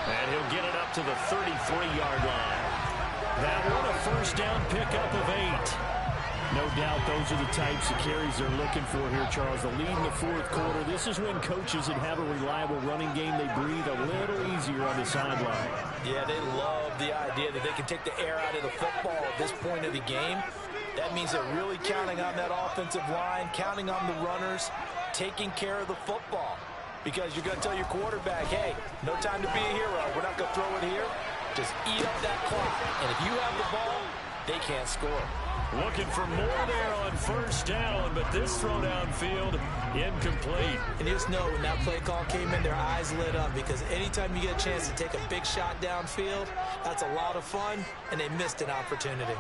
And he'll get it up to the 33-yard line. That one a first down pickup of 8. No doubt those are the types of carries they're looking for here, Charles. The lead in the 4th quarter. This is when coaches that have a reliable running game, they breathe a little easier on the sideline. Yeah, they love the idea that they can take the air out of the football at this point of the game. That means they're really counting on that offensive line, counting on the runners. taking care of the football. Because you're going to tell your quarterback, hey, no time to be a hero. We're not going to throw it here. Just eat up that clock. And if you have the ball, they can't score. Looking for more there on first down, but this throw downfield, incomplete. And you just know when that play call came in, their eyes lit up, because anytime you get a chance to take a big shot downfield, that's a lot of fun, and they missed an opportunity.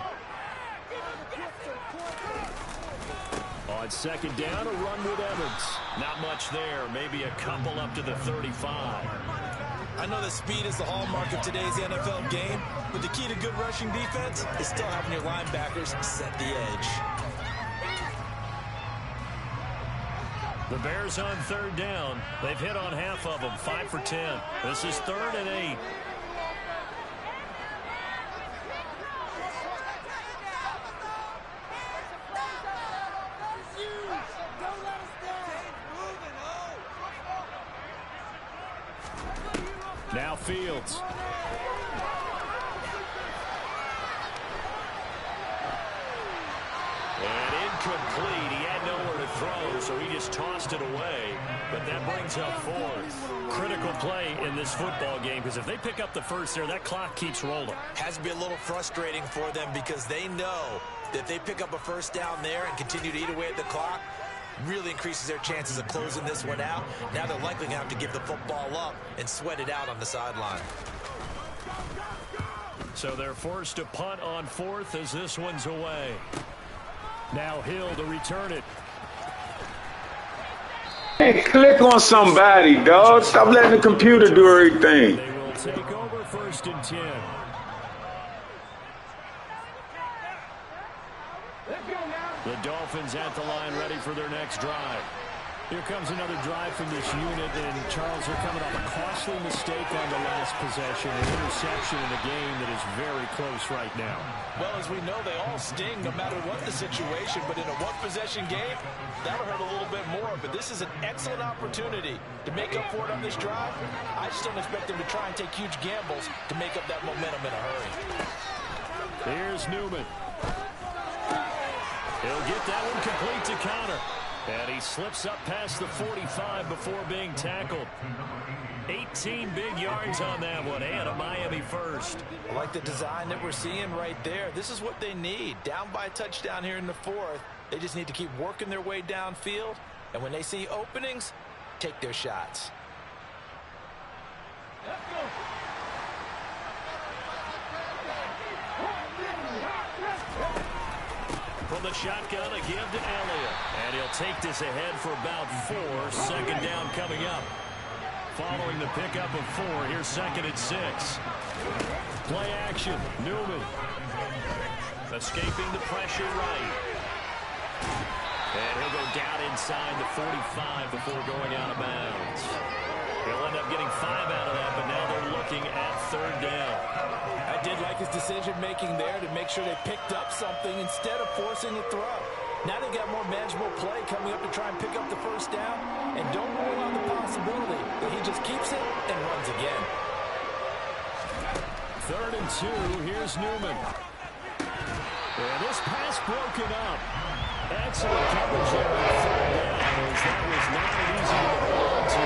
On second down, a run with Evans. Not much there, maybe a couple up to the 35. I know that speed is the hallmark of today's NFL game, but the key to good rushing defense is still having your linebackers set the edge. The Bears on third down. They've hit on half of them, 5 for 10. This is 3rd and 8. Now Fields. And incomplete. He had nowhere to throw, so he just tossed it away. But that brings up 4th. Critical play in this football game, because if they pick up the first there, that clock keeps rolling. Has to be a little frustrating for them, because they know that if they pick up a first down there and continue to eat away at the clock, really increases their chances of closing this one out. Now they're likely going to have to give the football up and sweat it out on the sideline. So they're forced to punt on 4th as this one's away. Now Hill to return it. Hey, click on somebody, dog. Stop letting the computer do everything. They will take over 1st and 10. The Dolphins at the line, ready for their next drive. Here comes another drive from this unit, and Charles, are coming off a costly mistake on the last possession, an interception in a game that is very close right now. Well, as we know, they all sting no matter what the situation, but in a one-possession game, that'll hurt a little bit more. But this is an excellent opportunity to make up for it on this drive. I just don't expect them to try and take huge gambles to make up that momentum in a hurry. Here's Newman. He'll get that one complete to Connor. And he slips up past the 45 before being tackled. 18 big yards on that one, and a Miami first. I like the design that we're seeing right there. This is what they need. Down by a touchdown here in the 4th. They just need to keep working their way downfield. And when they see openings, take their shots. Let's go. From the shotgun, a give to Elliott. And he'll take this ahead for about 4. Second down coming up. Following the pickup of 4, here's 2nd and 6. Play action, Newman. Escaping the pressure right. And he'll go down inside the 45 before going out of bounds. He'll end up getting 5 out of that, but now they're looking at 3rd down. I did like his decision-making there to make sure they picked up something instead of forcing a throw. Now they got more manageable play coming up to try and pick up the first down, and don't rule out the possibility that he just keeps it and runs again. 3rd and 2, here's Newman. And this pass broken up. Excellent coverage there on 3rd down, as that was not easy to hold on to.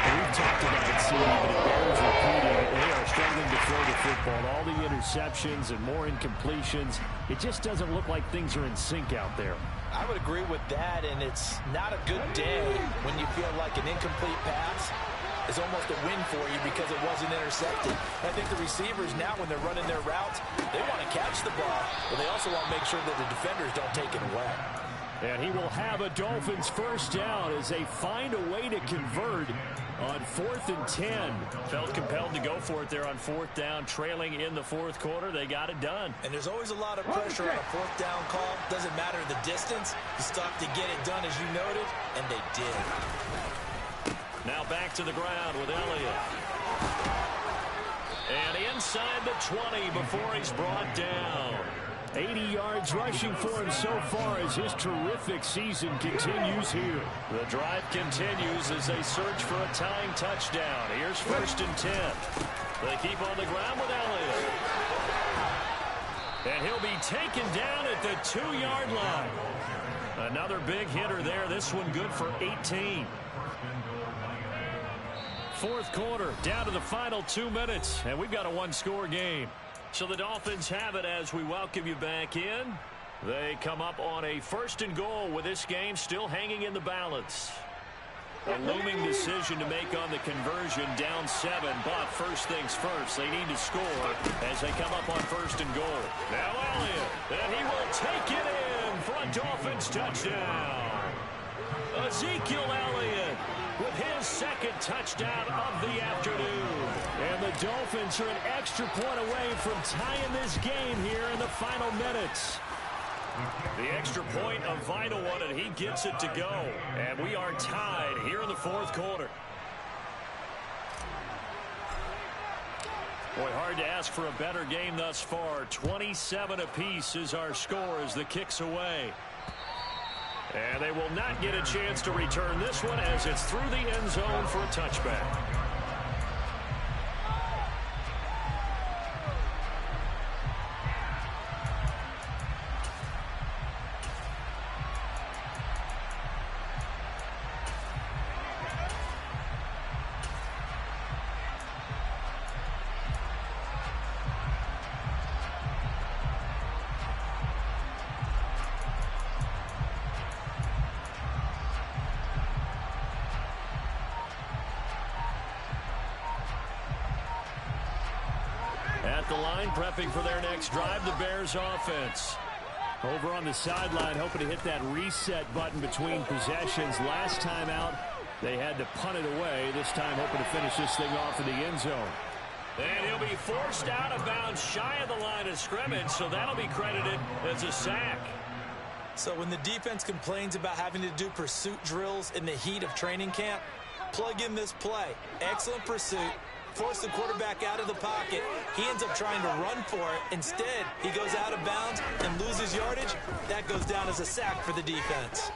We've talked about it, Steve, but it bears repeating. They are struggling to throw the football. All the interceptions and more incompletions. It just doesn't look like things are in sync out there. I would agree with that, and it's not a good day when you feel like an incomplete pass is almost a win for you because it wasn't intercepted. I think the receivers now, when they're running their routes, they want to catch the ball, but they also want to make sure that the defenders don't take it away. And he will have a Dolphins first down as they find a way to convert on 4th and 10. Felt compelled to go for it there on 4th down, trailing in the 4th quarter. They got it done. And there's always a lot of pressure on a 4th down call. Doesn't matter the distance. You stop to get it done, as you noted, and they did. Now back to the ground with Elliott. And inside the 20 before he's brought down. 80 yards rushing for him so far as his terrific season continues here. The drive continues as they search for a tying touchdown. Here's 1st and 10. They keep on the ground with Elliott. And he'll be taken down at the 2-yard line. Another big hitter there. This one good for 18. Fourth quarter, down to the final 2 minutes, and we've got a one-score game. So the Dolphins have it as we welcome you back in. They come up on a 1st and goal with this game still hanging in the balance. A looming decision to make on the conversion, down 7, but first things first, they need to score as they come up on 1st and goal. Now Elliott, and he will take it in for a Dolphins touchdown. Ezekiel Elliott with his 2nd touchdown of the afternoon. And the Dolphins are an extra point away from tying this game here in the final minutes. The extra point, a vital one, and he gets it to go. And we are tied here in the 4th quarter. Boy, hard to ask for a better game thus far. 27 apiece is our score as the kick's away. And they will not get a chance to return this one as it's through the end zone for a touchback. At the line, prepping for their next drive, the Bears offense. Over on the sideline, hoping to hit that reset button between possessions. Last time out, they had to punt it away. This time, hoping to finish this thing off in the end zone. And he'll be forced out of bounds shy of the line of scrimmage, so that'll be credited as a sack. So when the defense complains about having to do pursuit drills in the heat of training camp, plug in this play. Excellent pursuit. Force the quarterback out of the pocket. He ends up trying to run for it. Instead, he goes out of bounds and loses yardage. That goes down as a sack for the defense.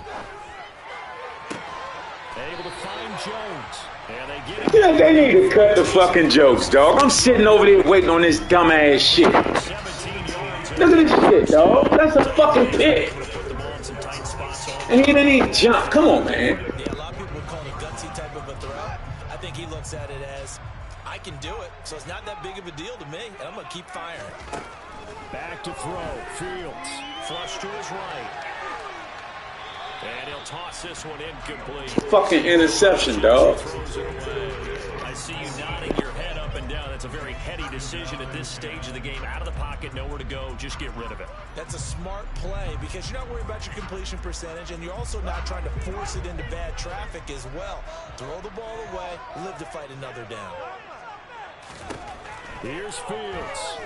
Able to find Jones. And they get it. Yeah, they need to cut the fucking jokes, dog. I'm sitting over there waiting on this dumbass shit. 17 yards. Look at this shit, dog. That's a fucking pick. And he didn't even jump. Come on, man. Yeah, a lot of people would call it a gutsy type of a throw. I think he looks at it as, I can do it, so it's not that big of a deal to me, and I'm going to keep firing. Back to throw. Fields. Flush to his right. And he'll toss this one incomplete. Fucking interception, dog. I see you nodding your head up and down. That's a very heady decision at this stage of the game. Out of the pocket, nowhere to go. Just get rid of it. That's a smart play because you're not worried about your completion percentage, and you're also not trying to force it into bad traffic as well. Throw the ball away, live to fight another down. Here's Fields.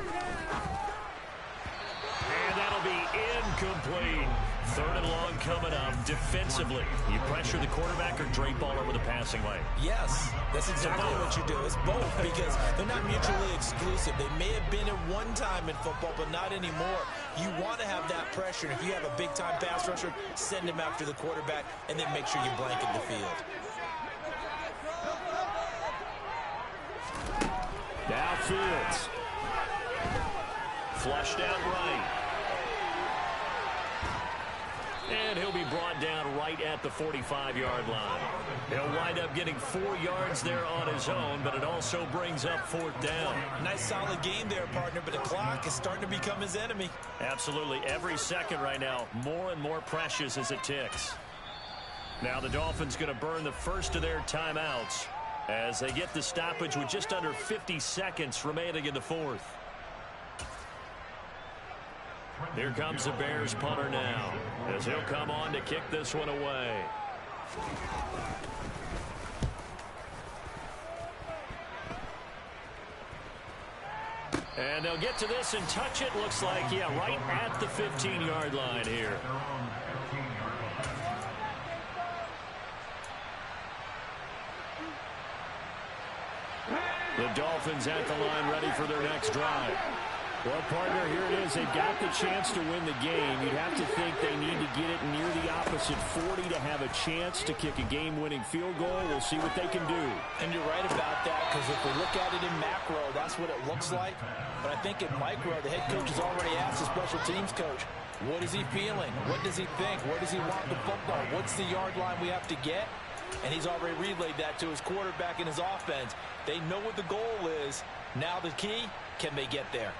And that'll be incomplete. 3rd and long coming up. Defensively, you pressure the quarterback or drape all over the passing lane? Yes, that's exactly what you do. It's both because they're not mutually exclusive. They may have been at one time in football, but not anymore. You want to have that pressure. If you have a big-time pass rusher, send him after the quarterback, and then make sure you blanket the field. Now Fields. Flushed out right. And he'll be brought down right at the 45-yard line. He'll wind up getting 4 yards there on his own, but it also brings up 4th down. Nice solid game there, partner, but the clock is starting to become his enemy. Absolutely. Every second right now, more and more precious as it ticks. Now the Dolphins going to burn the first of their timeouts as they get the stoppage with just under 50 seconds remaining in the 4th. Here comes the Bears punter now as he'll come on to kick this one away. And they'll get to this and touch it. Looks like, yeah, right at the 15-yard line here. The Dolphins at the line ready for their next drive. Well, partner, here it is. They've got the chance to win the game. You'd have to think they need to get it near the opposite 40 to have a chance to kick a game-winning field goal. We'll see what they can do. And you're right about that, because if we look at it in macro, that's what it looks like. But I think in micro, the head coach has already asked the special teams coach, What is he feeling? What does he think? Where does he want the football? What's the yard line we have to get? And he's already relayed that to his quarterback and his offense. They know what the goal is. Now the key, can they get there?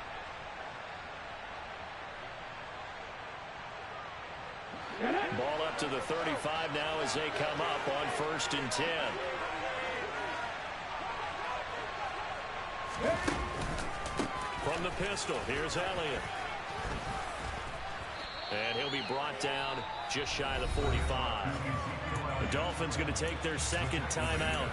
Ball up to the 35 now as they come up on 1st and 10. From the pistol, here's Elliott. And he'll be brought down just shy of the 45. The Dolphins going to take their second timeout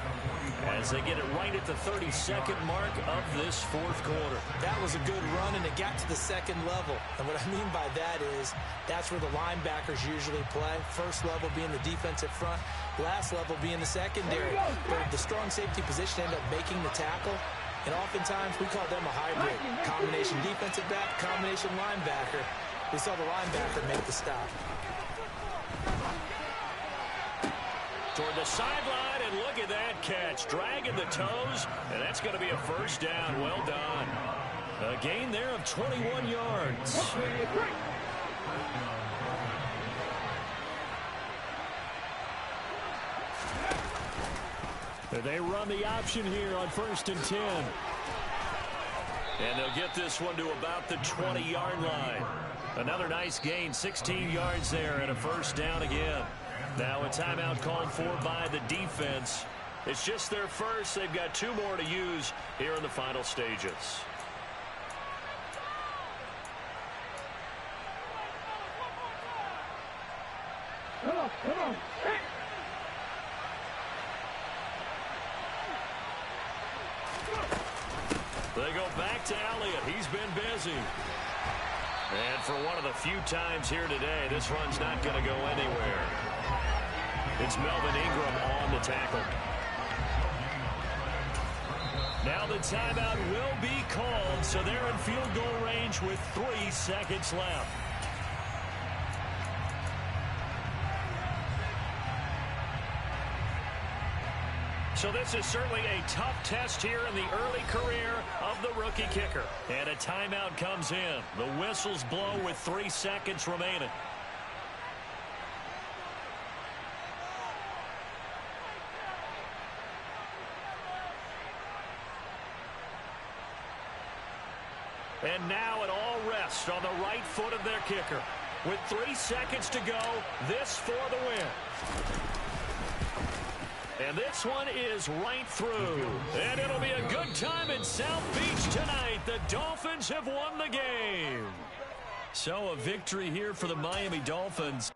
as they get it right at the 32nd mark of this 4th quarter. That was a good run, and it got to the 2nd level. And what I mean by that is that's where the linebackers usually play. First level being the defensive front, last level being the secondary. But the strong safety position ended up making the tackle. And oftentimes we call them a hybrid. Combination defensive back, combination linebacker. We saw the linebacker make the stop. Toward the sideline, and look at that catch. Dragging the toes, and that's going to be a 1st down. Well done. A gain there of 21 yards. They run the option here on 1st and 10. And they'll get this one to about the 20-yard line. Another nice gain, 16 yards there, and a 1st down again. Now a timeout called for by the defense. It's just their first. They've got 2 more to use here in the final stages. Come on, come on. They go back to Elliott. He's been busy. And for one of the few times here today, this run's not going to go anywhere. It's Melvin Ingram on the tackle. Now the timeout will be called, so they're in field goal range with 3 seconds left. So this is certainly a tough test here in the early career of the rookie kicker. And a timeout comes in. The whistles blow with 3 seconds remaining. And now it all rests on the right foot of their kicker. With 3 seconds to go, this for the win. And this one is right through. And it'll be a good time in South Beach tonight. The Dolphins have won the game. So a victory here for the Miami Dolphins.